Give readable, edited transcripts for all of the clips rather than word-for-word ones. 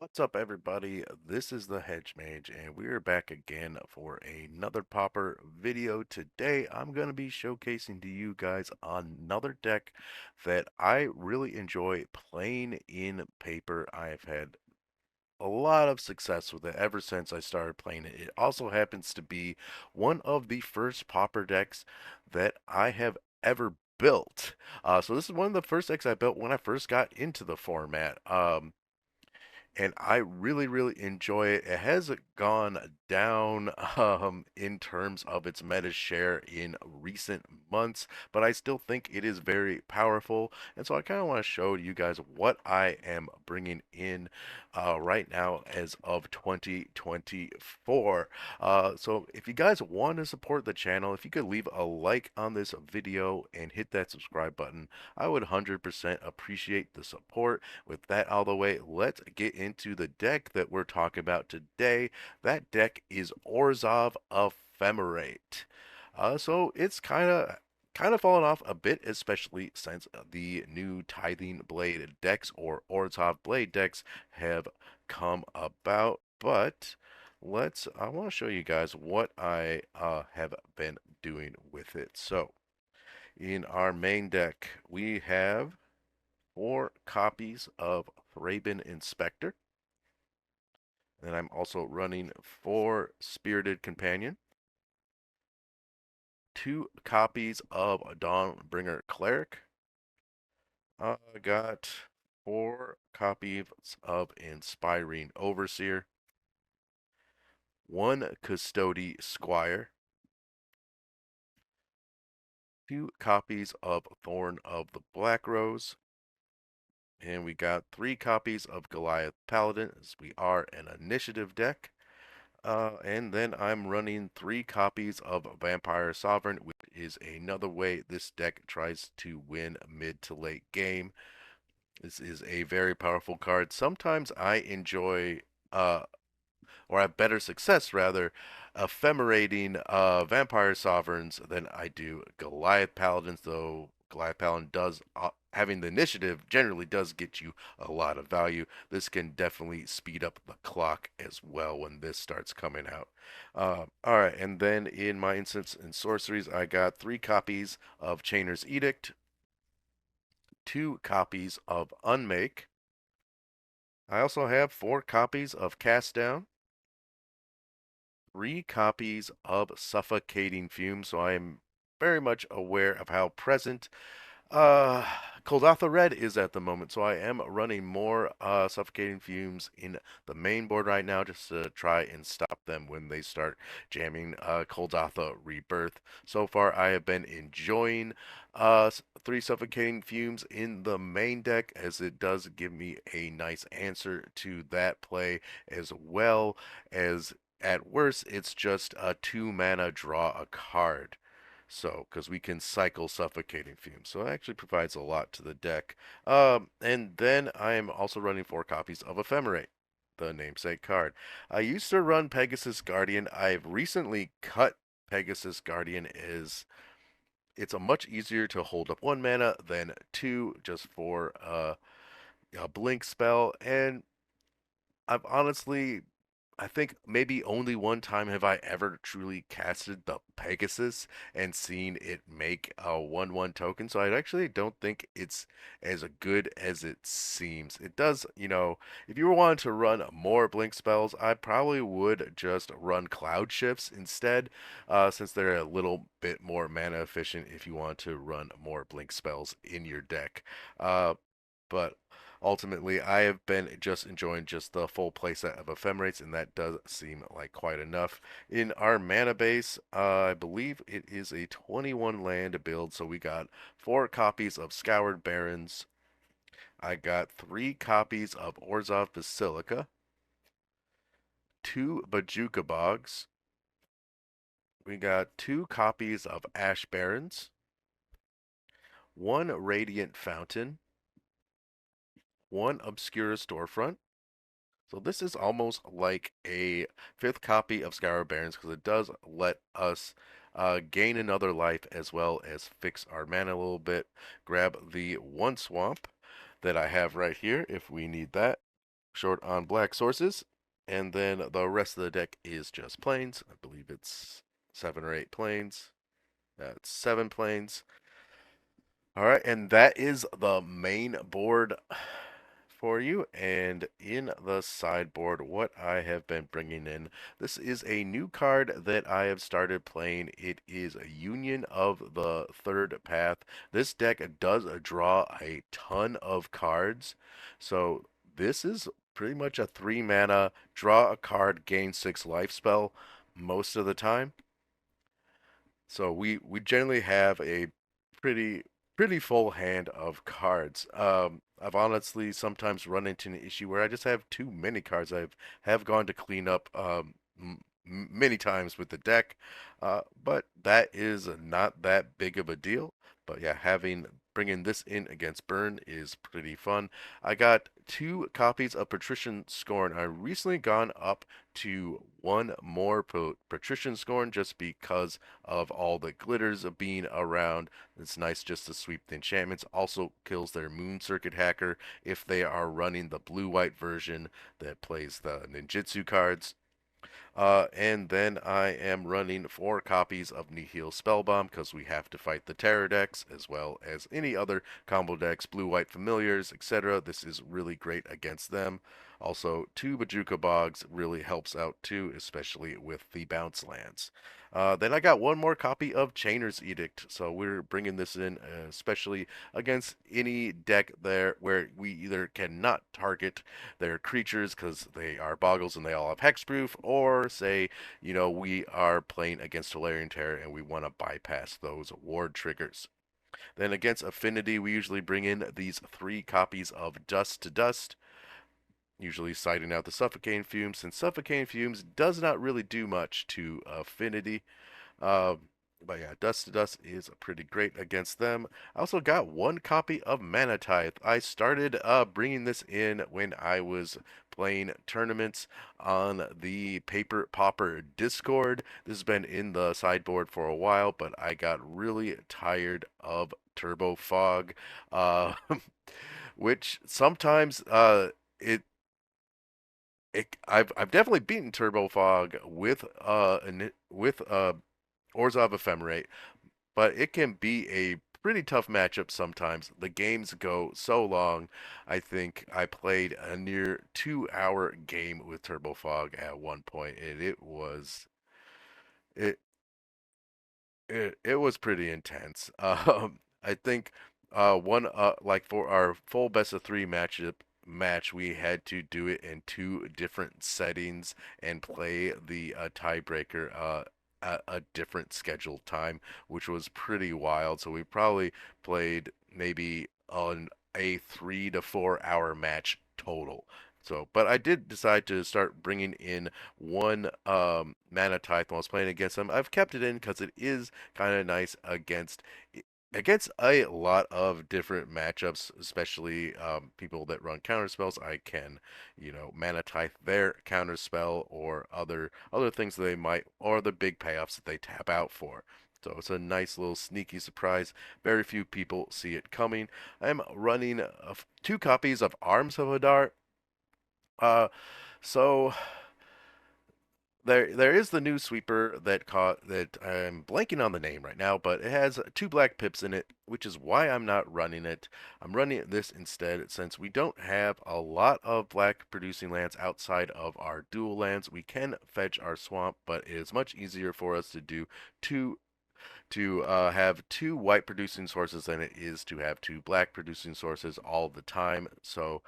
What's up, everybody? This is the Hedge Mage, and we're back again for another Pauper video. Today, I'm going to be showcasing to you guys another deck that I really enjoy playing in paper. I've had a lot of success with it ever since I started playing it. It also happens to be one of the first Pauper decks that I have ever built. So this is one of the first decks I built when I first got into the format. And I really enjoy it. It has gone down in terms of its meta share in recent months, but I still think it is very powerful. And so I kind of want to show you guys what I am bringing in right now as of 2024. So if you guys want to support the channel, if you could leave a like on this video and hit that subscribe button, I would 100% appreciate the support. With that out of the way, let's get into the deck that we're talking about today. That deck is Orzhov Ephemerate. So it's kind of fallen off a bit, especially since the new Tithing Blade decks or Orzhov Blade decks have come about. But I want to show you guys what I have been doing with it. So in our main deck, we have 4 copies of Thraben Inspector. And I'm also running 4 Spirited Companion, 2 copies of Dawnbringer Cleric. I got 4 copies of Inspiring Overseer, 1 Custody Squire, 2 copies of Thorn of the Black Rose, and we got 3 copies of Goliath Paladin, as we are an initiative deck. And then I'm running 3 copies of Vampire Sovereign, which is another way this deck tries to win mid to late game. This is a very powerful card. Sometimes I enjoy, or have better success rather, ephemerating Vampire Sovereigns than I do Goliath Paladins, though Goliath Paladin does, having the initiative generally does get you a lot of value. This can definitely speed up the clock as well when this starts coming out. Alright, and then in my instance in sorceries, I got 3 copies of Chainer's Edict, 2 copies of Unmake. I also have 4 copies of Cast Down, 3 copies of Suffocating Fume, so I am very much aware of how present uh, Koldatha Red is at the moment, so I am running more Suffocating Fumes in the main board right now just to try and stop them when they start jamming Koldatha Rebirth. So far, I have been enjoying 3 Suffocating Fumes in the main deck, as it does give me a nice answer to that play, as well as at worst, it's just a 2 mana draw a card. So, because we can cycle Suffocating Fumes. So it actually provides a lot to the deck. And then I am also running 4 copies of Ephemerate, the namesake card. I used to run Pegasus Guardian. I've recently cut Pegasus Guardian as it's a much easier to hold up 1 mana than 2 just for a blink spell. And I've honestly, I think maybe only one time have I ever truly casted the Pegasus and seen it make a 1/1 token. So I actually don't think it's as good as it seems. It does, if you were wanting to run more blink spells, I probably would just run Cloud Shifts instead, since they're a little bit more mana efficient if you want to run more blink spells in your deck. But ultimately, I have been just enjoying just the full playset of Ephemerates, and that does seem like quite enough. In our mana base, I believe it is a 21 land build, so we got 4 copies of Scoured Barrens. I got 3 copies of Orzhov Basilica, 2 Bajuka Bogs. We got 2 copies of Ash Barrens, 1 Radiant Fountain, 1 Obscura Storefront. So this is almost like a 5th copy of Scour Barons because it does let us gain another life as well as fix our mana a little bit. Grab the 1 swamp that I have right here if we need that. short on black sources, and then the rest of the deck is just plains. I believe it's 7 or 8 plains. It's 7 plains. All right, and that is the main board for you. And in the sideboard, what I have been bringing in, this is a new card that I have started playing. It is a Union of the Third Path. This deck does draw a ton of cards, so this is pretty much a 3 mana draw a card, gain 6 life spell most of the time. So we generally have a pretty pretty full hand of cards. I've honestly sometimes run into an issue where I just have too many cards. Have gone to clean up many times with the deck, but that is not that big of a deal. But yeah, having bringing this in against Burn is pretty fun. I got 2 copies of Patrician Scorn. I recently gone up to one more Patrician Scorn just because of all the glitters of being around. It's nice just to sweep the enchantments. Also kills their Moon Circuit Hacker if they are running the blue-white version that plays the ninjutsu cards. And then I am running 4 copies of Nihil Spellbomb because we have to fight the Terror decks as well as any other combo decks, blue-white familiars, etc. This is really great against them. Also, 2 Bajuka Bogs really helps out too, especially with the bounce lands. Then I got one more copy of Chainer's Edict, so we're bringing this in especially against any deck there where we either cannot target their creatures because they are boggles and they all have hexproof, or say, we are playing against Tolarian Terror and we want to bypass those ward triggers. Then against Affinity, we usually bring in these 3 copies of Dust to Dust, usually siding out the Suffocating Fumes, since Suffocating Fumes does not really do much to Affinity. Um, but yeah, Dust to Dust is pretty great against them. I also got 1 copy of Mana Tithe. I started bringing this in when I was playing tournaments on the Paper Pauper Discord. This has been in the sideboard for a while, but I got really tired of Turbo Fog, uh, which sometimes it I've definitely beaten Turbo Fog with Orzhov ephemerate, but it can be a pretty tough matchup sometimes. The games go so long. I think I played a near 2 hour game with Turbo Fog at one point, and it it was pretty intense. I think one like for our full best of 3 match, we had to do it in 2 different settings and play the tiebreaker at a different scheduled time, which was pretty wild. So we probably played maybe on a 3 to 4 hour match total. So, but I did decide to start bringing in one mana tithe when I was playing against them. I've kept it in because it is kind of nice against a lot of different matchups, especially people that run counter spells. I can, mana tithe their counter spell or other things that they might, or the big payoffs that they tap out for. So it's a nice little sneaky surprise. Very few people see it coming. I'm running 2 copies of Arms of Hadar. Uh, so there is the new sweeper that caught that I'm blanking on the name right now, but it has 2 black pips in it, which is why I'm not running it. I'm running this instead since we don't have a lot of black producing lands outside of our dual lands. We can fetch our swamp, but it is much easier for us to do two to have 2 white producing sources than it is to have 2 black producing sources all the time. So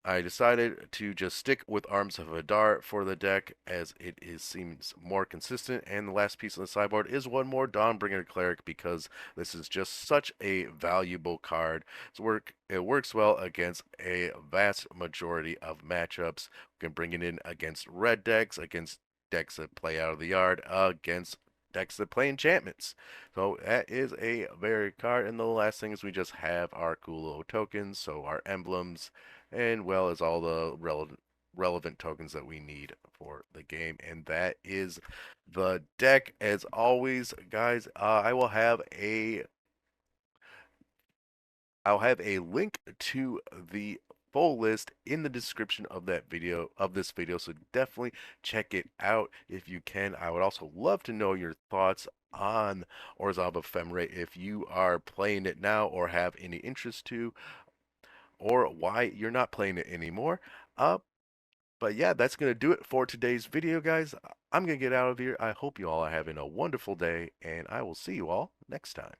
I decided to just stick with Arms of Hadar for the deck as seems more consistent. And the last piece on the sideboard is one more Dawnbringer Cleric because this is just such a valuable card. It works well against a vast majority of matchups. We can bring it in against red decks, against decks that play out of the yard, against decks that play enchantments. So that is a very card. And the last thing is we just have our cool little tokens, so our emblems and well as all the relevant tokens that we need for the game. And that is the deck. As always, guys, I'll have a link to the full list in the description of this video, so definitely check it out if you can. I would also love to know your thoughts on Orzhov Ephemerate if you are playing it now or have any interest to, or why you're not playing it anymore. Uh, but yeah, that's going to do it for today's video, guys. I'm going to get out of here. I hope you all are having a wonderful day, and I will see you all next time.